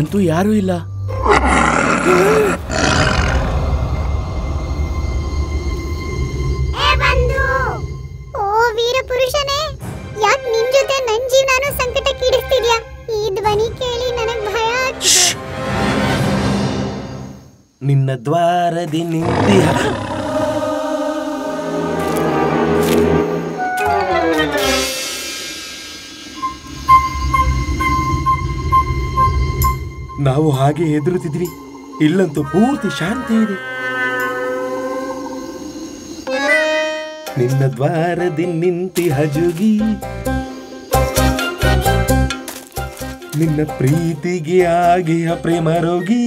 ಇಲ್ಲಂತೂ ಯಾರೂ ಇಲ್ಲ. ಓ ವೀರ ಪುರುಷನೇ, ಯಾಕೆ ನಿನ್ ಜೊತೆ ನನ್ ಜೀವನನೂ ಸಂಕಟಕ್ಕೀಡಿಸ್ತಿದ್ಯಾ? ಈ ಧ್ವನಿ ಕೇಳಿ ನನಗ್ ಭಯ ಆಗ್ತಿದೆ. ನಿನ್ನ ದ್ವಾರದಿ ನಿಂತಿಹ ನಾವು ಹಾಗೆ ಹೆದರುತ್ತಿದ್ವಿ. ಇಲ್ಲಂತೂ ಪೂರ್ತಿ ಶಾಂತಿ ಇದೆ. ನಿನ್ನ ದ್ವಾರದಿ ನಿಂತಿಹ ಜೋಗಿ, ನಿನ್ನ ಪ್ರೀತಿಗೆ ಆಗಿಹ ಪ್ರೇಮ ರೋಗಿ.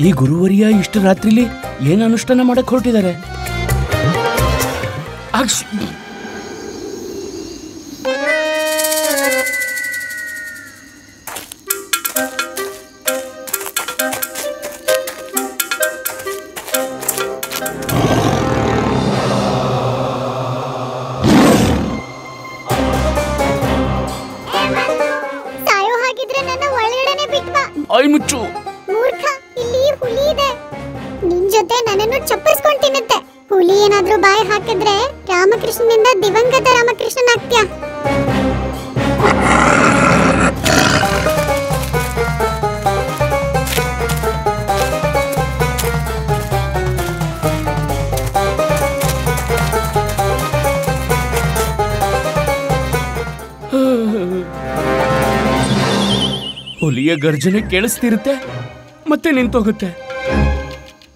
ಈ ಗುರುವರಿಯ ಇಷ್ಟು ರಾತ್ರಿಲಿ ಏನ್ ಅನುಷ್ಠಾನ ಮಾಡಕ್ ಹೊರಟಿದ್ದಾರೆ? ಮುಚ್ಚು ಮೂರ್ಖ, ಇಲ್ಲಿ ಹುಲಿ ಇದೆ. ನಿನ್ ಜೊತೆ ನನ್ನನ್ನು ಚಪ್ಪರಿಸ್ಕೊಂಡು ತಿನ್ನುತ್ತೆ. ಹುಲಿ ಏನಾದ್ರೂ ಬಾಯಿ ಹಾಕಿದ್ರೆ ರಾಮಕೃಷ್ಣನಿಂದ ದಿವಂಗತ ರಾಮಕೃಷ್ಣನಾಗ್ತ್ಯಾ. ಹುಲಿಯ ಗರ್ಜನೆ ಕೇಳಿಸ್ತಿರುತ್ತೆ, ಮತ್ತೆ ನಿಂತೋಗುತ್ತೆ.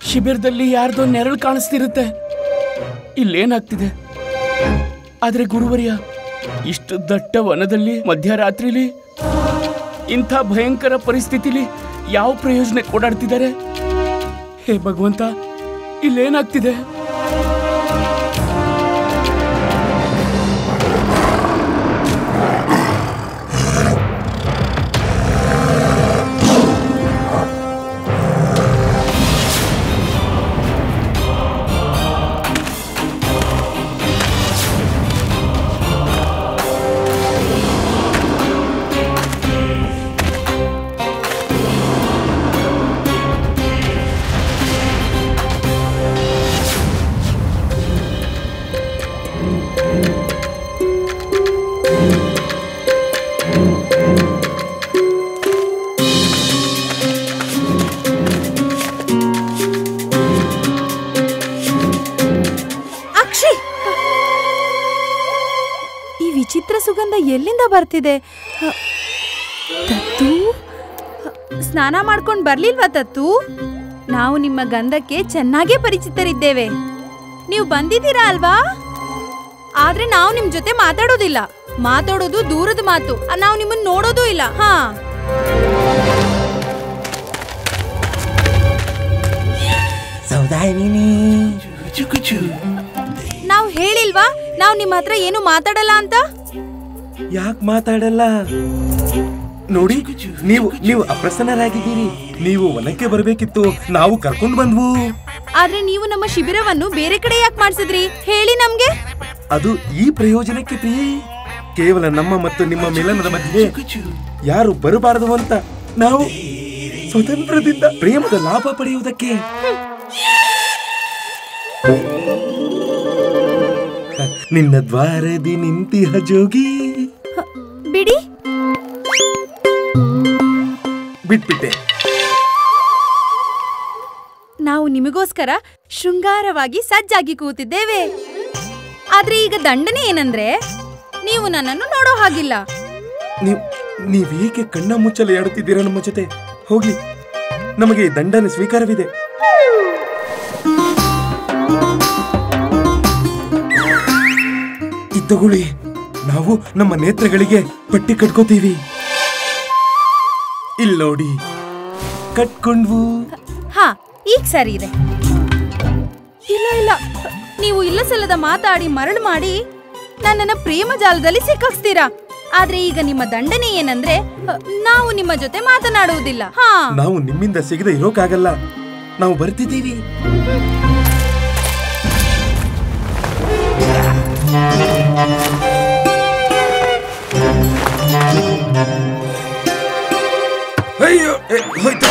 ಶಿಬಿರದಲ್ಲಿ ಯಾರ್ದೋ ನೆರಳು ಕಾಣಿಸ್ತಿರುತ್ತೆ. ಇಲ್ಲೇನಾಗ್ತಿದೆ? ಆದ್ರೆ ಗುರುವರ್ಯ, ಇಷ್ಟು ದಟ್ಟ ವನದಲ್ಲಿ ಮಧ್ಯರಾತ್ರಿಲಿ ಇಂಥ ಭಯಂಕರ ಪರಿಸ್ಥಿತಿಲಿ ಯಾವ ಪ್ರಯೋಜನಕ್ಕೆ ಓಡಾಡ್ತಿದ್ದಾರೆ? ಹೇ ಭಗವಂತ, ಇಲ್ಲೇನಾಗ್ತಿದೆ? ವಿಚಿತ್ರ ಸುಗಂಧ ಎಲ್ಲಿಂದ ಬರ್ತಿದೆ? ತತ್ತು, ಸ್ನಾನ ಮಾಡ್ಕೊಂಡು ಬರ್ಲಿಲ್ವಾ ತತ್ತು? ನಾವು ನಿಮ್ಮ ಗಂಧಕ್ಕೆ ಚೆನ್ನಾಗೇ ಪರಿಚಿತರಿದ್ದೇವೆ. ನೀವು ಬಂದಿದ್ದೀರಾ ಅಲ್ವಾ? ಆದ್ರೆ ನಾವು ನಿಮ್ ಜೊತೆ ಮಾತಾಡೋದಿಲ್ಲ. ಮಾತಾಡೋದು ದೂರದ ಮಾತು. ನಾವು ನಿಮ್ಮನ್ನ ನೋಡೋದೂ ಇಲ್ಲ. ಹಾ, ನಾವು ಹೇಳಿಲ್ವಾ ನಾವು ನಿಮ್ಮ ಹತ್ರ ಏನು ಮಾತಾಡಲ್ಲ ಅಂತ? ಯಾಕೆ ಮಾತಾಡಲ್ಲ? ನೋಡಿ, ನೀವು ಅಪ್ರಸನ್ನರಾಗಿದ್ದೀರಿ. ನೀವು ವನಕ್ಕೆ ಬರಬೇಕಿತ್ತು, ನಾವು ಕರ್ಕೊಂಡು ಬಂದ್ವು. ಆದ್ರೆ ನೀವು ನಮ್ಮ ಶಿಬಿರವನ್ನು ಬೇರೆ ಕಡೆ ಯಾಕೆ ಮಾಡಿಸಿದ್ರಿ ಹೇಳಿ ನಮ್ಗೆ? ಅದು ಈ ಪ್ರಯೋಜನಕ್ಕೆ ಪ್ರಿಯೆ. ಕೇವಲ ನಮ್ಮ ಮತ್ತು ನಿಮ್ಮ ಮಿಲನದ ಮಧ್ಯೆ ಯಾರು ಬರಬಾರದು ಅಂತ ನಾವು ಸ್ವತಂತ್ರದಿಂದ ಪ್ರೇಮದ ಲಾಭ ಪಡೆಯುವುದಕ್ಕೆ. ನಿನ್ನ ದ್ವಾರದಿ ನಿಂತಿಹ ಜೋಗಿ. ಬಿಡಿ, ಬಿಟ್ಬಿಟ್ಟೆ. ನಾವು ನಿಮಗೋಸ್ಕರ ಶೃಂಗಾರವಾಗಿ ಸಜ್ಜಾಗಿ ಕೂತಿದ್ದೇವೆ. ಆದ್ರೆ ಈಗ ದಂಡನೆ ಏನಂದ್ರೆ ನೀವು ನನ್ನನ್ನು ನೋಡೋ ಹಾಗಿಲ್ಲ. ನೀವೇಕೆ ಕಣ್ಣ ಮುಚ್ಚಲು ಆಡುತ್ತಿದ್ದೀರಾ ನಮ್ಮ ಜೊತೆ? ಹೋಗಿ, ನಮಗೆ ದಂಡನೆ ಸ್ವೀಕಾರವಿದೆ. ತಗೊಳ್ಳಿ, ನಾವು ನಮ್ಮ ನೇತ್ರಗಳಿಗೆ ಪಟ್ಟಿ ಕಟ್ಕೋತೀವಿ. ಇಲ್ಲಿ ನೋಡಿ, ಕಟ್ಕೊಂಡ್ವು. ಹಾ, ಈಗ ಸರಿ ಇದೆ. ಇಲ್ಲ ಇಲ್ಲ, ನೀವು ಇಲ್ಲ ಸಲ್ಲದ ಮಾತಾಡಿ ಮರಳು ಮಾಡಿ ನನ್ನನ್ನ ಪ್ರೇಮ ಜಾಲದಲ್ಲಿ ಸಿಕ್ಕಿಸ್ತೀರಾ. ಆದ್ರೆ ಈಗ ನಿಮ್ಮ ದಂಡನೆ ಏನಂದ್ರೆ ನಾವು ನಿಮ್ಮ ಜೊತೆ ಮಾತನಾಡುವುದಿಲ್ಲ. ಹಾ, ನಾವು ನಿಮ್ಮಿಂದ ಸಿಗದೆ ಇರೋಕ್ಕಾಗಲ್ಲ. ನಾವು ಬರ್ತಿದ್ದೀವಿ. ಅಯ್ಯೋ ಹೋಯ್ತು.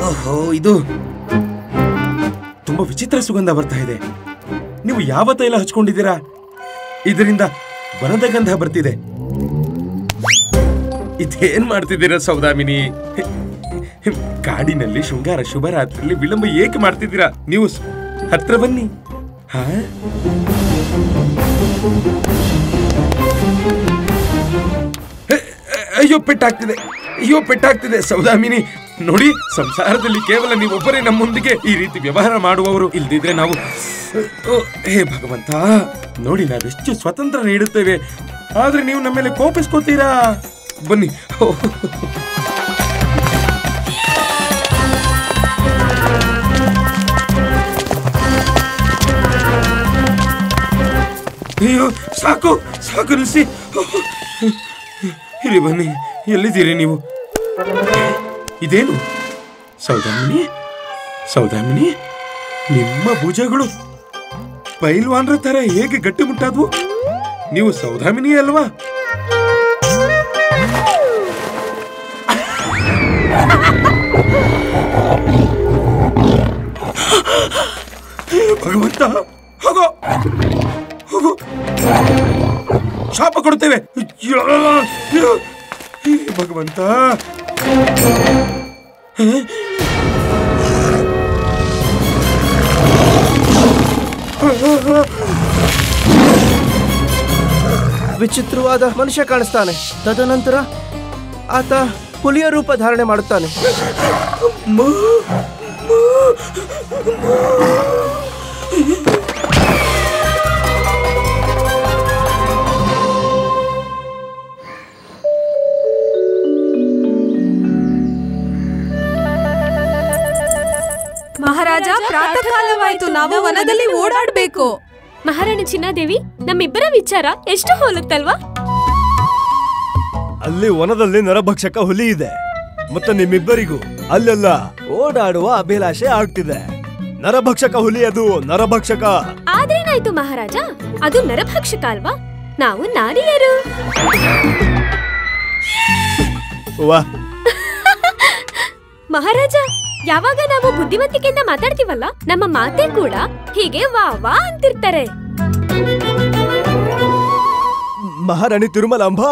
ಓಹೋ, ಇದು ತುಂಬಾ ವಿಚಿತ್ರ ಸುಗಂಧ ಬರ್ತಾ ಇದೆ. ನೀವು ಯಾವ ತೈಲ ಹಚ್ಕೊಂಡಿದ್ದೀರಾ? ಇದರಿಂದ ವನದ ಗಂಧ ಬರ್ತಿದೆ. ಇದೇನ್ ಮಾಡ್ತಿದ್ದೀರಾ ಸೌದಾಮಿನಿ? ಕಾಡಿನಲ್ಲಿ ಶೃಂಗಾರ ಶುಭರಾತ್ರಿಯಲ್ಲಿ ವಿಳಂಬ ಏಕೆ ಮಾಡ್ತಿದ್ದೀರಾ? ನೀವು ಹತ್ರ ಬನ್ನಿ. ಹಾ, ಅಯ್ಯೋ ಪೆಟ್ಟಾಗ್ತಿದೆ, ಅಯ್ಯೋ ಪೆಟ್ಟಾಗ್ತಿದೆ. ಸೌದಾಮಿನಿ ನೋಡಿ, ಸಂಸಾರದಲ್ಲಿ ಕೇವಲ ನೀವೊಬ್ಬರೇ ನಮ್ಮೊಂದಿಗೆ ಈ ರೀತಿ ವ್ಯವಹಾರ ಮಾಡುವವರು. ಇಲ್ದಿದ್ರೆ ನಾವು ಹೇ ಭಗವಂತ, ನೋಡಿ ನಾವೆಷ್ಟು ಸ್ವತಂತ್ರ ನೀಡುತ್ತೇವೆ, ಆದ್ರೆ ನೀವು ನಮ್ಮ ಮೇಲೆ ಕೋಪಿಸ್ಕೋತೀರಾ. ಬನ್ನಿ. ಅಯ್ಯೋ ಸಾಕು ಸಾಕು, ನಿಲ್ಲಿಸಿ. ಇಲ್ಲಿ ಬನ್ನಿ. ಎಲ್ಲಿದ್ದೀರಿ ನೀವು? ಇದೇನು ಸೌದಾಮಿನಿ? ಸೌದಾಮಿನಿ, ನಿಮ್ಮ ಭುಜಗಳು ಪೈಲ್ವಾನ್ರ ತರ ಹೇಗೆ ಗಟ್ಟಿಮುಟ್ಟಾದ್ವು? ನೀವು ಸೌದಾಮಿನಿ ಅಲ್ವಾ? ಭಗವಂತ, ಹೋಗೋ ಹೋಗೋ, ಶಾಪ ಕೊಡ್ತೇವೆ. ಭಗವಂತ, ವಿಚಿತ್ರವಾದ ಮನುಷ್ಯ ಕಾಣಿಸ್ತಾನೆ. ತದನಂತರ ಆತ ಹುಲಿಯ ರೂಪ ಧಾರಣೆ ಮಾಡುತ್ತಾನೆ. ಮಹಾರಾಜ, ಪ್ರಾತಃ ಕಾಲವಾಯ್ತು, ನಾವು ವನದಲ್ಲಿ ಓಡಾಡ್ಬೇಕು. ಮಹಾರಾಣಿ ಚಿನ್ನಾದೇವಿ, ನಮ್ಮಿಬ್ಬರ ವಿಚಾರ ಎಷ್ಟು ಹೋಲುತ್ತಲ್ವಾ? ಅಲ್ಲಿ ವನದಲ್ಲಿ ನರಭಕ್ಷಕ ಹುಲಿ ಇದೆ, ಮತ್ತೆ ನಿಮ್ಮಿಬ್ಬರಿಗೂ ಅಲ್ಲೆಲ್ಲ ಓಡಾಡುವ ಅಭಿಲಾಷೆ ಆಗ್ತಿದೆ. ನರಭಕ್ಷಕ ಹುಲಿ ಅದು, ನರಭಕ್ಷಕ. ಆದ್ರೇನಾಯ್ತು ಮಹಾರಾಜ, ಅದು ನರಭಕ್ಷಕ ಅಲ್ವಾ? ನಾವು ನಾರಿಯರು. ವಾಹ್ ಮಹಾರಾಜ, ಯಾವಾಗ ನಾವು ಬುದ್ಧಿವಂತಿಕೆಯಿಂದ ಮಾತಾಡ್ತೀವಲ್ಲ, ನಮ್ಮ ಮಾತೆ ಕೂಡ ಹೀಗೆ ವಾ ವಾ ಅಂತಿರ್ತಾರೆ. ಮಹಾರಾಣಿ ತಿರುಮಲಾಂಬ,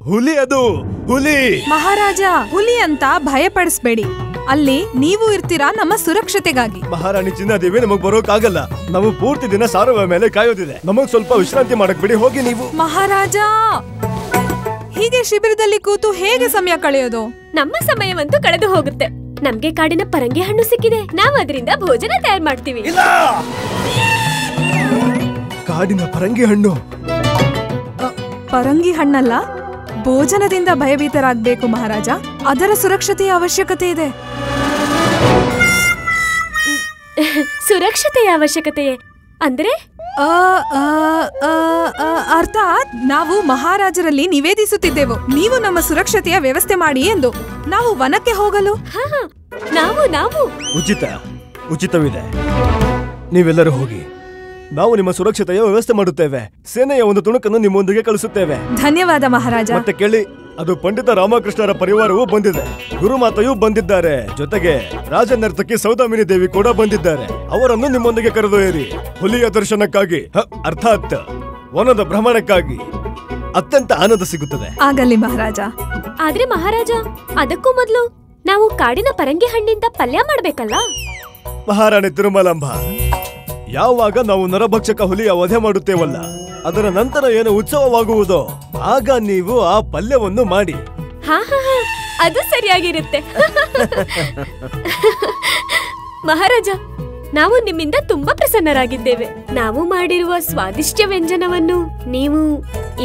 ಹುಲಿ ಅದು, ಹುಲಿ. ಮಹಾರಾಜ, ಹುಲಿ ಅಂತ ಭಯ ಪಡಿಸ್ಬೇಡಿ. ಅಲ್ಲಿ ನೀವು ಇರ್ತೀರಾ ನಮ್ಮ ಸುರಕ್ಷತೆಗಾಗಿ. ಮಹಾರಾಣಿ ಚಿನ್ನಾದೇವಿ, ನಮಗ್ ಬರೋಕಾಗಲ್ಲ. ನಾವು ಪೂರ್ತಿ ದಿನ ಸಾರುವ ಮೇಲೆ ಕಾಯೋದಿದೆ. ನಮಗ್ ಸ್ವಲ್ಪ ವಿಶ್ರಾಂತಿ ಮಾಡಕ್ ಬಿಡಿ, ಹೋಗಿ ನೀವು. ಮಹಾರಾಜ, ಹೀಗೆ ಶಿಬಿರದಲ್ಲಿ ಕೂತು ಹೇಗೆ ಸಮಯ ಕಳೆಯೋದು? ನಮ್ಮ ಸಮಯವಂತೂ ಕಳೆದು ಹೋಗುತ್ತೆ. ನಮ್ಗೆ ಕಾಡಿನ ಪರಂಗಿ ಹಣ್ಣು ಸಿಕ್ಕಿದೆ, ನಾವು ಅದರಿಂದ ಭೋಜನ ತಯಾರು ಮಾಡ್ತೀವಿ. ಕಾಡಿನ ಪರಂಗಿ ಹಣ್ಣು? ಪರಂಗಿ ಹಣ್ಣಲ್ಲ, ಭೋಜನದಿಂದ ಭಯಭೀತರಾಗಬೇಕು ಮಹಾರಾಜ. ಅದರ ಸುರಕ್ಷತೆಯ ಅವಶ್ಯಕತೆ ಇದೆ. ಸುರಕ್ಷತೆಯ ಅವಶ್ಯಕತೆಯೇ ಅಂದ್ರೆ? ಅರ್ಥಾತ್ ನಾವು ಮಹಾರಾಜರಲ್ಲಿ ನಿವೇದಿಸುತ್ತಿದ್ದೆವು, ನೀವು ನಮ್ಮ ಸುರಕ್ಷತೆಯ ವ್ಯವಸ್ಥೆ ಮಾಡಿ ಎಂದು. ನಾವು ವನಕ್ಕೆ ಹೋಗಲು ನಾವು ಉಚಿತವಿದೆ. ನೀವೆಲ್ಲರೂ ಹೋಗಿ, ನಾವು ನಿಮ್ಮ ಸುರಕ್ಷತೆಯ ವ್ಯವಸ್ಥೆ ಮಾಡುತ್ತೇವೆ. ಸೇನೆಯ ಒಂದು ತುಣುಕನ್ನು ನಿಮ್ಮೊಂದಿಗೆ ಕಳಿಸುತ್ತೇವೆ. ಧನ್ಯವಾದ ಮಹಾರಾಜ. ಮತ್ತೆ ಕೇಳಿ, ಅದು ಪಂಡಿತ ರಾಮಕೃಷ್ಣರ ಪರಿವಾರವೂ ಬಂದಿದೆ, ಗುರುಮಾತೆಯೂ ಬಂದಿದ್ದಾರೆ, ಜೊತೆಗೆ ರಾಜನರ್ತಕಿ ಸೌದಾಮಿನಿ ದೇವಿ ಕೂಡ ಬಂದಿದ್ದಾರೆ. ಅವರನ್ನು ನಿಮ್ಮೊಂದಿಗೆ ಕರೆದೊಯ್ಯಿರಿ. ಹುಲಿಯ ದರ್ಶನಕ್ಕಾಗಿ, ಅರ್ಥಾತ್ ವನದ ಭ್ರಮಣಕ್ಕಾಗಿ ಅತ್ಯಂತ ಆನಂದ ಸಿಗುತ್ತದೆ. ಆಗಲಿ ಮಹಾರಾಜ. ಆದ್ರೆ ಮಹಾರಾಜ, ಅದಕ್ಕೂ ಮೊದಲು ನಾವು ಕಾಡಿನ ಪರಂಗಿ ಹಣ್ಣಿಂದ ಪಲ್ಯ ಮಾಡ್ಬೇಕಲ್ಲ? ಮಹಾರಾಣಿ ತಿರುಮಲಾಂಬ, ಯಾವಾಗ ನಾವು ನರಭಕ್ಷಕ ಹುಲಿಯ ವಧೆ ಮಾಡುತ್ತೇವಲ್ಲ, ಅದರ ನಂತರ ಏನು ಉತ್ಸವವಾಗುವುದೋ ಆಗ ನೀವು ಆ ಪಲ್ಯವನ್ನು ಮಾಡಿ. ಅದು ಸರಿಯಾಗಿರುತ್ತೆ. ಮಹಾರಾಜ, ನಾವು ನಿಮ್ಮಿಂದ ತುಂಬಾ ಪ್ರಸನ್ನರಾಗಿದ್ದೇವೆ. ನಾವು ಮಾಡಿರುವ ಸ್ವಾದಿಷ್ಟ ವ್ಯಂಜನವನ್ನು ನೀವು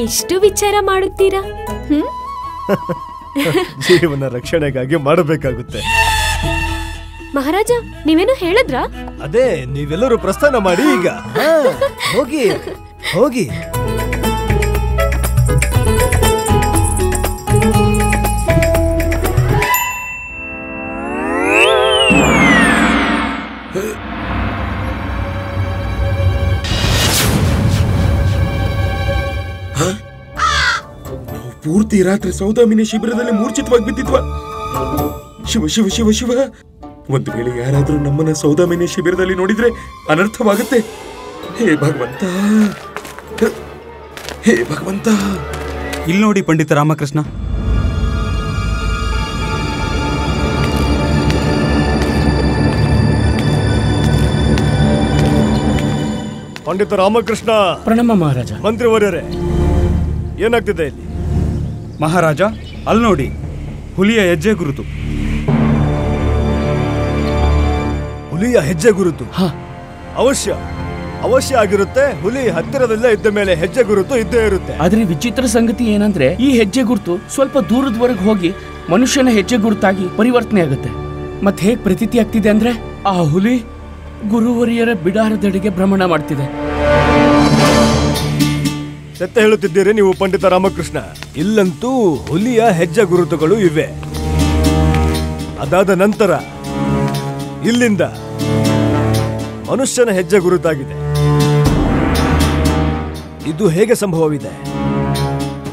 ಎಷ್ಟು ವಿಚಾರ ಮಾಡುತ್ತೀರಾ? ಜೀವನ ರಕ್ಷಣೆಗಾಗಿ ಮಾಡಬೇಕಾಗುತ್ತೆ. ಮಹಾರಾಜ, ನೀವೇನು ಹೇಳಿದ್ರಾ? ಅದೇ, ನೀವೆಲ್ಲರೂ ಪ್ರಸ್ಥಾನ ಮಾಡಿ ಈಗ. ಹೋಗಿ ಹೋಗಿ. ಪೂರ್ತಿ ರಾತ್ರಿ ಸೌದಾಮಿನಿ ಶಿಬಿರದಲ್ಲಿ ಮೂರ್ಛಿತವಾಗಿ ಬಿದ್ದಿದ್ವ. ಶಿವ ಶಿವ ಶಿವ ಶಿವ, ಒಂದು ವೇಳೆ ಯಾರಾದ್ರೂ ನಮ್ಮನ್ನ ಸೌದಾಮಿನಿ ಶಿಬಿರದಲ್ಲಿ ನೋಡಿದ್ರೆ ಅನರ್ಥವಾಗುತ್ತೆ. ಹೇ ಭಗವಂತ, ಹೇ ಭಗವಂತ. ಇಲ್ಲಿ ನೋಡಿ ಪಂಡಿತ ರಾಮಕೃಷ್ಣ, ಪಂಡಿತ ರಾಮಕೃಷ್ಣ. ಪ್ರಣಾಮ ಮಹಾರಾಜ. ಮಂತ್ರಿವರ್ಯರೇ, ಏನಾಗ್ತಿದೆ ಇಲ್ಲಿ? ಮಹಾರಾಜ, ಅಲ್ಲಿ ನೋಡಿ, ಹುಲಿಯ ಹೆಜ್ಜೆ ಗುರುತು. ಹುಲಿಯ ಹೆಜ್ಜೆ ಗುರುತು? ಅವಶ್ಯ ಅವಶ್ಯ ಆಗಿರುತ್ತೆ. ಹುಲಿ ಹತ್ತಿರದಲ್ಲೇ ಇದ್ದ ಮೇಲೆ ಹೆಜ್ಜೆ ಗುರುತು ಇದ್ದೇ ಇರುತ್ತೆ. ಆದ್ರೆ ವಿಚಿತ್ರ ಸಂಗತಿ ಏನಂದ್ರೆ ಈ ಹೆಜ್ಜೆ ಗುರುತು ಸ್ವಲ್ಪ ದೂರದವರೆಗೆ ಹೋಗಿ ಮನುಷ್ಯನ ಹೆಜ್ಜೆ ಗುರುತಾಗಿ ಪರಿವರ್ತನೆ ಆಗುತ್ತೆ. ಮತ್ತೆ ಹೇಗ್ ಪ್ರತೀತಿ ಆಗ್ತಿದೆ ಅಂದ್ರೆ ಆ ಹುಲಿ ಗುರುವರಿಯರ ಬಿಡಾರದೆಡೆಗೆ ಭ್ರಮಣ ಮಾಡ್ತಿದೆ. ಸತ್ಯ ಹೇಳುತ್ತಿದ್ದೀರಿ ನೀವು ಪಂಡಿತ ರಾಮಕೃಷ್ಣ. ಇಲ್ಲಂತೂ ಹುಲಿಯ ಹೆಜ್ಜೆ ಗುರುತುಗಳು ಇವೆ. ಅದಾದ ನಂತರ ಇಲ್ಲಿಂದ ಮನುಷ್ಯನ ಹೆಜ್ಜೆ ಗುರುತಾಗಿದೆ. ಇದು ಹೇಗೆ ಸಂಭವವಿದೆ?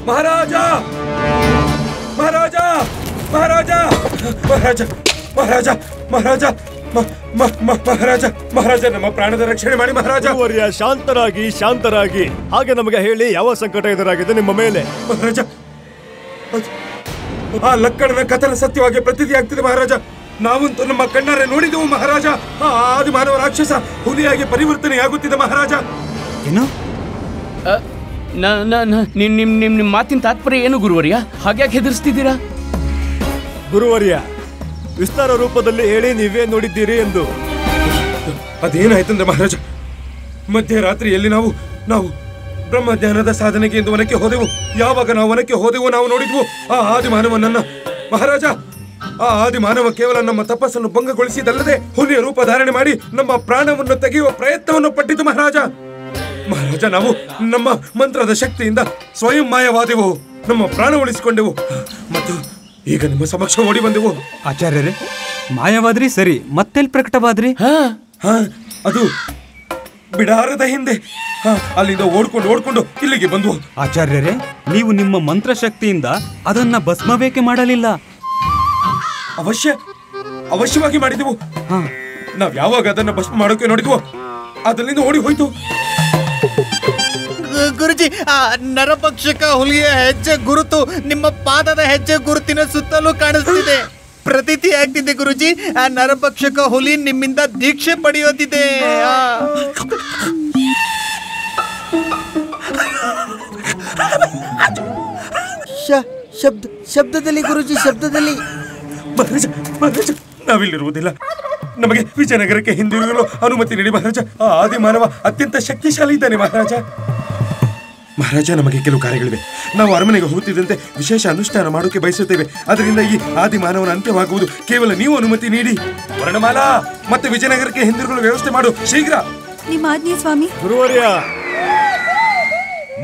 ಮಹಾರಾಜ, ಮಹಾರಾಜ, ಮಹಾರಾಜ, ಮಹಾರಾಜ, ಮಹಾರಾಜ, ಮಹಾರಾಜ, ಮಹಾರಾಜ, ಮಹಾರಾಜ, ನಮ್ಮ ಪ್ರಾಣದ ರಕ್ಷಣೆ ಮಾಡಿ ಮಹಾರಾಜ. ಶಾಂತರಾಗಿ, ಶಾಂತರಾಗಿ. ಹಾಗೆ ನಮಗೆ ಹೇಳಿ, ಯಾವ ಸಂಕಟ ಎದುರಾಗಿದೆ ನಿಮ್ಮ ಮೇಲೆ? ಮಹಾರಾಜ, ಆ ಲಕ್ಕಣನ ಕಥನ ಸತ್ಯವಾಗಿ ಪ್ರತೀತಿ ಆಗ್ತಿದೆ ಮಹಾರಾಜ. ನಾವಂತೂ ನಮ್ಮ ಕಣ್ಣಾರೆ ನೋಡಿದೆವು ಮಹಾರಾಜ. ಆ ಆದಿಮಾನವ ರಾಕ್ಷಸ ಹುಲಿಯಾಗಿ ಪರಿವರ್ತನೆಯಾಗುತ್ತಿದೆ ಮಹಾರಾಜ. ಏನು? ನಿಮ್ ಮಾತಿನ ತಾತ್ಪರ್ಯ ಏನು ಗುರುವರ್ಯ? ಹಾಗ್ಯಾಕೆ ಹೆದರ್ಸ್ತಿದ್ದೀರಾ? ಗುರುವರ್ಯ, ವಿಸ್ತಾರ ರೂಪದಲ್ಲಿ ಹೇಳಿ ನೀವೇ ನೋಡಿದ್ದೀರಿ ಎಂದು. ಅದೇನಾಯ್ತಂದ್ರೆ ಮಹಾರಾಜ, ಮಧ್ಯರಾತ್ರಿಯಲ್ಲಿ ನಾವು ಬ್ರಹ್ಮಜ್ಞಾನದ ಸಾಧನೆಗೆ ಎಂದು ವನಕ್ಕೆ ಹೋದೆವು. ಯಾವಾಗ ನಾವು ವನಕ್ಕೆ ಹೋದೆವು ನಾವು ನೋಡಿದ್ವು ಆ ಆದಿಮಾನವನನ್ನ ಮಹಾರಾಜ. ಆ ಆದಿಮಾನವ ಕೇವಲ ನಮ್ಮ ತಪಸ್ಸನ್ನು ಭಂಗಗೊಳಿಸಿದಲ್ಲದೆ ಹುಲಿಯ ರೂಪ ಧಾರಣೆ ಮಾಡಿ ನಮ್ಮ ಪ್ರಾಣವನ್ನು ತೆಗೆಯುವ ಪ್ರಯತ್ನವನ್ನು ಪಟ್ಟಿತು ಮಹಾರಾಜ. ಮಹಾರಾಜ, ನಾವು ನಮ್ಮ ಮಂತ್ರದ ಶಕ್ತಿಯಿಂದ ಸ್ವಯಂ ಮಾಯವಾದೆವು, ನಮ್ಮ ಪ್ರಾಣ ಉಳಿಸಿಕೊಂಡೆವು ಮತ್ತು ಈಗ ನಿಮ್ಮ ಸಮಕ್ಷ ಓಡಿ ಬಂದೆವು. ಆಚಾರ್ಯರೇ, ಮಾಯವಾದ್ರಿ ಸರಿ, ಮತ್ತೆಲ್ಲಿ ಪ್ರಕಟವಾದ್ರಿ? ಅದು ಬಿಡಾರದ ಹಿಂದೆ. ಅಲ್ಲಿಂದ ಓಡ್ಕೊಂಡು ಇಲ್ಲಿಗೆ ಬಂದ್ವು. ಆಚಾರ್ಯರೇ, ನೀವು ನಿಮ್ಮ ಮಂತ್ರಶಕ್ತಿಯಿಂದ ಅದನ್ನ ಭಸ್ಮವೇಕೆ ಮಾಡಲಿಲ್ಲ? ಅವಶ್ಯವಾಗಿ ಮಾಡಿದೆವು. ನಾವ್ ಯಾವಾಗ ಅದನ್ನ ಭಸ್ಮ ಮಾಡೋಕೆ ನೋಡಿದ್ವು ಅದರಿಂದ ಓಡಿ ಹೋಯ್ತು. ಗುರುಜಿ, ಆ ನರಭಕ್ಷಕ ಹುಲಿಯ ಹೆಜ್ಜೆ ಗುರುತು ನಿಮ್ಮ ಪಾದದ ಹೆಜ್ಜೆ ಗುರುತಿನ ಸುತ್ತಲೂ ಕಾಣಿಸ್ತಿದೆ. ಪ್ರತೀತಿ ಆಗ್ತಿದೆ ಗುರುಜಿ, ಆ ನರಭಕ್ಷಕ ಹುಲಿ ನಿಮ್ಮಿಂದ ದೀಕ್ಷೆ ಪಡೆಯೋದಿದೆ. ಶಬ್ದದಲ್ಲಿ ಗುರುಜಿ, ಶಬ್ದದಲ್ಲಿ. ನಾವಿಲ್ಲಿರುವುದಿಲ್ಲ. ನಮಗೆ ವಿಜಯನಗರಕ್ಕೆ ಹಿಂದಿರುಗಲು ಅನುಮತಿ ನೀಡಿ ಮಹಾರಾಜ. ಆ ಆದಿಮಾನವ ಅತ್ಯಂತ ಶಕ್ತಿಶಾಲಿ ಇದ್ದಾನೆ ಮಹಾರಾಜ. ಮಹಾರಾಜ, ನಮಗೆ ಕೆಲವು ಕಾರ್ಯಗಳಿವೆ. ನಾವು ಅರಮನೆಗೆ ಹೋಗುತ್ತಿದ್ದಂತೆ ವಿಶೇಷ ಅನುಷ್ಠಾನ ಮಾಡೋಕೆ ಬಯಸುತ್ತೇವೆ. ಅದರಿಂದ ಈ ಆದಿಮಾನವನ ಅಂತ್ಯವಾಗುವುದು ಕೇವಲ ನೀವು ಅನುಮತಿ ನೀಡಿ. ವರ್ಣಮಾಲಾ, ಮತ್ತೆ ವಿಜಯನಗರಕ್ಕೆ ಹಿಂದಿರುಗಲು ವ್ಯವಸ್ಥೆ ಮಾಡು ಶೀಘ್ರ. ನಿಮ್ಮ ಆಜ್ಞೆ ಸ್ವಾಮಿ. ಗುರುವರ್ಯ,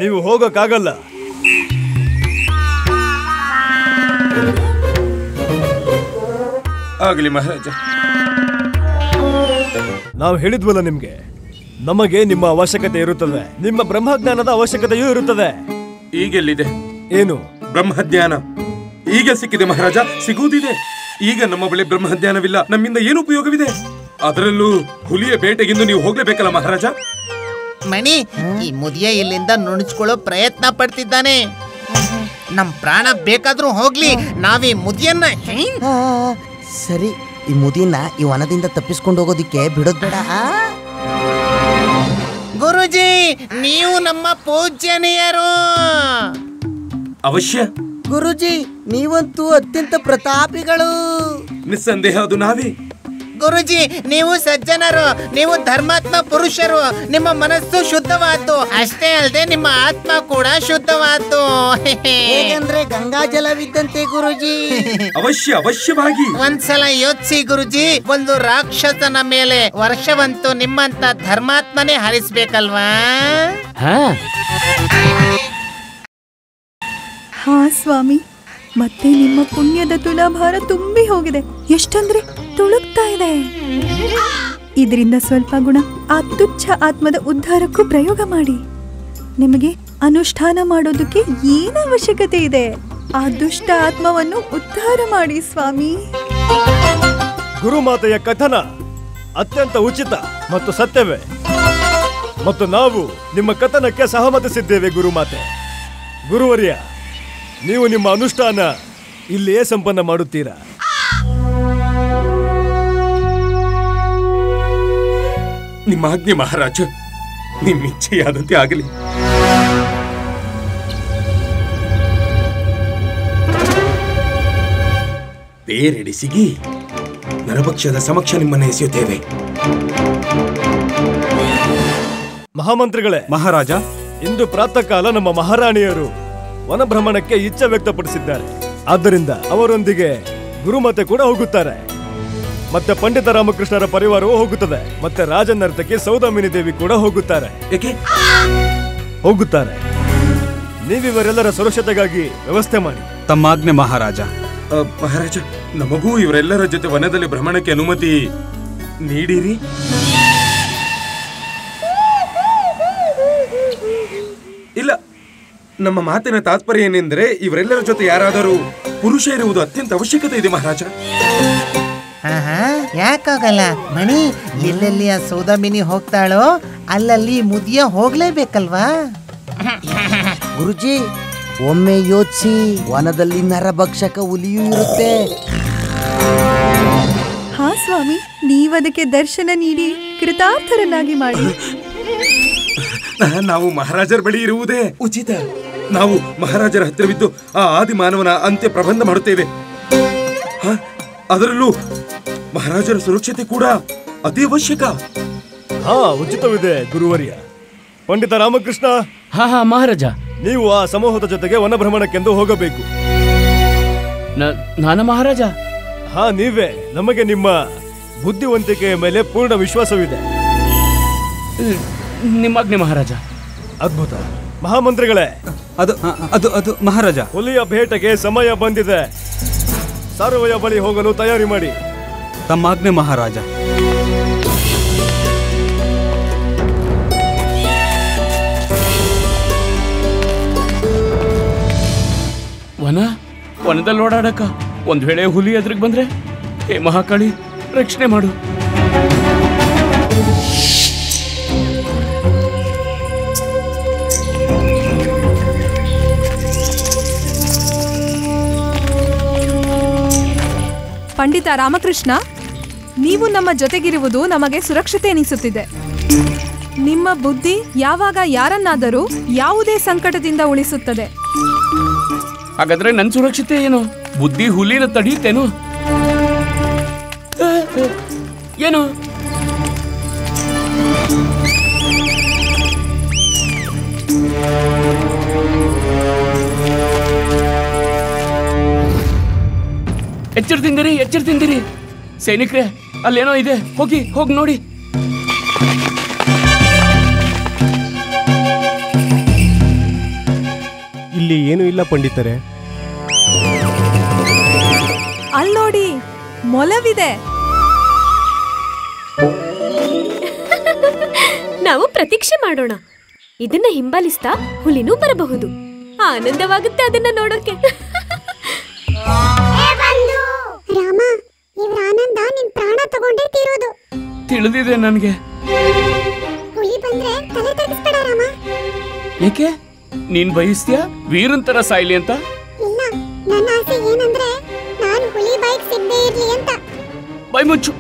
ನೀವು ಹೋಗಕ್ಕಾಗಲ್ಲ. ಆಗಲಿ ಮಹಾರಾಜ. ನಾವು ಹೇಳಿದ್ವಲ್ಲ ನಿಮ್ಗೆ, ನಮಗೆ ನಿಮ್ಮ ಅವಶ್ಯಕತೆ ಇರುತ್ತದೆ. ನಿಮ್ಮ ಬ್ರಹ್ಮಜ್ಞಾನದ ಅವಶ್ಯಕತೆಯೂ ಇರುತ್ತದೆ. ಈಗೆಲ್ಲಿದೆ? ಏನು ಬ್ರಹ್ಮಜ್ಞಾನ? ಈಗ ಸಿಕ್ಕಿದೆ ಮಹಾರಾಜ, ಸಿಗುವುದಿದೆ. ಈಗ ನಮ್ಮ ಬಳಿ ಬ್ರಹ್ಮಜ್ಞಾನವಿಲ್ಲ, ನಮ್ಮಿಂದ ಏನು ಉಪಯೋಗವಿದೆ? ಅದರಲ್ಲೂ ಹುಲಿಯ ಬೇಟೆಗೆಂದು ನೀವು ಹೋಗ್ಲೇಬೇಕಲ್ಲ ಮಹಾರಾಜ. ಮಣಿ, ಈ ಮುದಿಯ ಇಲ್ಲಿಂದ ನುಣುಚ್ಕೊಳ್ಳೋ ಪ್ರಯತ್ನ ಪಡ್ತಿದ್ದಾನೆ. ನಮ್ ಪ್ರಾಣ ಬೇಕಾದ್ರೂ ಹೋಗ್ಲಿ, ನಾವೀ ಮುದಿಯನ್ನ ಸರಿ, ಈ ಮುದಿನ ಈ ವನದಿಂದ ತಪ್ಪಿಸ್ಕೊಂಡು ಹೋಗೋದಿಕ್ಕೆ ಬಿಡೋದ್ ಬೇಡ. ಗುರುಜಿ, ನೀವು ನಮ್ಮ ಪೂಜ್ಯನೀಯರು. ಅವಶ್ಯ ಗುರುಜಿ, ನೀವಂತೂ ಅತ್ಯಂತ ಪ್ರತಾಪಿಗಳು. ನಿಸ್ಸಂದೇಹ ಅದು ನಾವೇ. ಗುರುಜಿ, ನೀವು ಸಜ್ಜನರು, ನೀವು ಧರ್ಮಾತ್ಮ ಪುರುಷರು. ನಿಮ್ಮ ಮನಸ್ಸು ಶುದ್ಧವಾದ್ದು, ಅಷ್ಟೇ ಅಲ್ಲದೆ ನಿಮ್ಮ ಆತ್ಮ ಕೂಡ ಶುದ್ಧವಾದ್ದು. ಹೇಗಂದ್ರೆ ಗಂಗಾ ಜಲವಿದ್ದಂತೆ ಗುರುಜಿ. ಅವಶ್ಯವಾಗಿ ಒಂದ್ಸಲ ಯೋಚಿಸಿ ಗುರುಜಿ, ಒಂದು ರಾಕ್ಷಸನ ಮೇಲೆ ವರ್ಷವಂತೂ ನಿಮ್ಮಂತ ಧರ್ಮಾತ್ಮನೇ ಹರಿಸ್ಬೇಕಲ್ವಾ? ಹಾ ಸ್ವಾಮಿ, ಮತ್ತೆ ನಿಮ್ಮ ಪುಣ್ಯದ ತುಲಾಭಾರ ತುಂಬಿ ಹೋಗಿದೆ. ಎಷ್ಟಂದ್ರೆ ತುಳುಕ್ತಾ ಇದೆ. ಇದರಿಂದ ಸ್ವಲ್ಪ ಗುಣ ಆ ತುಚ್ಛ ಆತ್ಮದ ಉದ್ಧಾರಕ್ಕೂ ಪ್ರಯೋಗ ಮಾಡಿ. ನಿಮಗೆ ಅನುಷ್ಠಾನ ಮಾಡೋದಕ್ಕೆ ಏನು ಅವಶ್ಯಕತೆ ಇದೆ? ಆ ದುಷ್ಟ ಆತ್ಮವನ್ನು ಉದ್ಧಾರ ಮಾಡಿ ಸ್ವಾಮಿ. ಗುರುಮಾತೆಯ ಕಥನ ಅತ್ಯಂತ ಉಚಿತ ಮತ್ತು ಸತ್ಯವೇ, ಮತ್ತು ನಾವು ನಿಮ್ಮ ಕಥನಕ್ಕೆ ಸಹಮತಿಸಿದ್ದೇವೆ ಗುರುಮಾತೆ. ಗುರುವರ್ಯ, ನೀವು ನಿಮ್ಮ ಅನುಷ್ಠಾನ ಇಲ್ಲಿಯೇ ಸಂಪನ್ನ ಮಾಡುತ್ತೀರಾ? ನಿಮ್ಮ ಆಜ್ಞೆ ಮಹಾರಾಜ, ನಿಮ್ಮ ಇಚ್ಛೆಯಾದಂತೆ ಆಗಲಿ. ಬೇರೆಡಿಸಿಗಿ ನರಭಕ್ಷದ ಸಮಕ್ಷ ನಿಮ್ಮನ್ನು ಎಸೆಯುತ್ತೇವೆ. ಮಹಾಮಂತ್ರಿಗಳೇ, ಮಹಾರಾಜ, ಇಂದು ಪ್ರಾತಃ ಕಾಲ ನಮ್ಮ ಮಹಾರಾಣಿಯರು ವನಭ್ರಮಣಕ್ಕೆ ಇಚ್ಛೆ ವ್ಯಕ್ತಪಡಿಸಿದ್ದಾರೆ. ಆದ್ದರಿಂದ ಅವರೊಂದಿಗೆ ಗುರುಮಾತೆ ಕೂಡ ಹೋಗುತ್ತಾರೆ. ಮತ್ತೆ ಪಂಡಿತ ರಾಮಕೃಷ್ಣರ ಪರಿವಾರವೂ ಹೋಗುತ್ತದೆ. ಮತ್ತೆ ರಾಜನರ್ತಕಿ ಸೌದಾಮಿನಿ ದೇವಿ ಕೂಡ ಹೋಗುತ್ತಾರೆ. ಹೋಗುತ್ತಾರೆ. ನೀವಿವರೆಲ್ಲರ ಸುರಕ್ಷತೆಗಾಗಿ ವ್ಯವಸ್ಥೆ ಮಾಡಿ. ತಮ್ಮಾಜ್ಞೆ ಮಹಾರಾಜ. ಮಹಾರಾಜ, ನಮಗೂ ಇವರೆಲ್ಲರ ಜೊತೆ ವನದಲ್ಲಿ ಭ್ರಮಣಕ್ಕೆ ಅನುಮತಿ ನೀಡಿರಿ. ಇಲ್ಲ, ನಮ್ಮ ಮಾತಿನ ತಾತ್ಪರ್ಯ ಏನೆಂದರೆ ಇವರೆಲ್ಲರ ಜೊತೆ ಯಾರಾದರೂ ಪುರುಷ ಇರುವುದು ಅತ್ಯಂತ ಅವಶ್ಯಕತೆ ಇದೆ ಮಹಾರಾಜ. ಯಾಕಾಗಲ್ಲ ಮಣಿ, ಎಲ್ಲೆಲ್ಲಿ ಆ ಸೌದಾಮಿನಿ ಹೋಗ್ತಾಳೋ ಅಲ್ಲಲ್ಲಿ ಮುದಿಯ ಹೋಗ್ಲೇಬೇಕಲ್ವಾ? ಗುರುಜಿ, ಒಮ್ಮೆ ಯೋಚಿಸಿ, ವನದಲ್ಲಿ ನರಭಕ್ಷಕ ಹುಲಿಯೂ ಇರುತ್ತೆ. ಹಾ ಸ್ವಾಮಿ, ನೀವದಕ್ಕೆ ದರ್ಶನ ನೀಡಿ ಕೃತಾರ್ಥರನ್ನಾಗಿ ಮಾಡಿ. ನಾವು ಮಹಾರಾಜರ ಬಳಿ ಇರುವುದೇ ಉಚಿತ. ನಾವು ಮಹಾರಾಜರ ಹತ್ತಿರವಿದ್ದು ಆ ಆದಿಮಾನವನ ಅಂತ್ಯ ಪ್ರಬಂಧ ಮಾಡುತ್ತೇವೆ. ಅದರಲ್ಲೂ ಮಹಾರಾಜರ ಸುರಕ್ಷತೆ ಕೂಡ ಅತಿ ಅವಶ್ಯಕ. ಉಚಿತವಿದೆ ಗುರುವರ್ಯ. ಪಂಡಿತ ರಾಮಕೃಷ್ಣ. ಮಹಾರಾಜ, ನೀವು ಆ ಸಮೂಹದ ಜೊತೆಗೆ ವನಭ್ರಮಣಕ್ಕೆಂದು ಹೋಗಬೇಕು. ನಾನು ಮಹಾರಾಜ? ನೀವೇ. ನಮಗೆ ನಿಮ್ಮ ಬುದ್ಧಿವಂತಿಕೆಯ ಮೇಲೆ ಪೂರ್ಣ ವಿಶ್ವಾಸವಿದೆ. ನಿಮ್ಮಾಜ್ಞೆ ಮಹಾರಾಜ. ಅದ್ಭುತ. ಮಹಾಮಂತ್ರಿಗಳೇ, ಅದು ಮಹಾರಾಜ, ಹುಲಿಯ ಬೇಟೆಗೆ ಸಮಯ ಬಂದಿದೆ. ಸಾರುವೆಯ ಬಳಿ ಹೋಗಲು ತಯಾರಿ ಮಾಡಿ. ತಮ್ಮಾಜ್ಞೆ ಮಹಾರಾಜ. ವನದಲ್ಲಿ ಓಡಾಡಕ ಒಂದ್ ವೇಳೆ ಹುಲಿ ಎದುರಿಗೆ ಬಂದ್ರೆ, ಹೇ ಮಹಾಕಾಳಿ, ರಕ್ಷಣೆ ಮಾಡು. ಪಂಡಿತ ರಾಮಕೃಷ್ಣ, ನೀವು ನಮ್ಮ ಜೊತೆಗಿರುವುದು ನಮಗೆ ಸುರಕ್ಷತೆ ಎನಿಸುತ್ತಿದೆ. ನಿಮ್ಮ ಬುದ್ಧಿ ಯಾವಾಗ ಯಾರನ್ನಾದರೂ ಯಾವುದೇ ಸಂಕಟದಿಂದ ಉಳಿಸುತ್ತದೆ. ಹಾಗಾದ್ರೆ ನನ್ ಸುರಕ್ಷತೆ ಏನು? ಬುದ್ಧಿ ಹುಲಿನ ತಡೀತೇನು? ಏನು? ಎಚ್ಚರ ತಿಂದಿರಿ ಸೈನಿಕ್ರೆ, ಅಲ್ಲೇನೋ ಇದೆ, ಹೋಗಿ ನೋಡಿ. ಇಲ್ಲಿ ಏನು ಇಲ್ಲ ಪಂಡಿತರೆ. ಅಲ್ಲೋಡಿ, ಮೊಲವಿದೆ. ನಾವು ಪ್ರತೀಕ್ಷೆ ಮಾಡೋಣ. ಇದನ್ನ ಹಿಂಬಾಲಿಸ್ತಾ ಹುಲಿನೂ ಬರಬಹುದು. ಆನಂದವಾಗುತ್ತೆ ಅದನ್ನ ನೋಡೋಕೆ. ರಾಮ, ಇವ್ರ ಆನಂದ ನಿನ್ ಪ್ರಾಣ ತಗೊಂಡೇ ತೀರೋದು. ತಿಳಿದಿದೆ ನನಗೆ. ಹುಲಿ ಬಂದ್ರೆ ತಲೆ ತಗ್ಗಿಸ್ಬೇಡ ರಾಮ. ಏಕೆ? ನೀನ್ ಬಯಸ್ತೀಯ ವೀರನ್ ತರ ಸಾಯ್ಲಿ ಅಂತ? ಇಲ್ಲ, ನನ್ನ ಆಸೆ ಏನಂದ್ರೆ ನಾನು ಹುಲಿ ಬೈಕ್ ಸಿಗದೆ ಇರ್ಲಿ ಅಂತ. ಬೈ ಮುಚ್ಚು.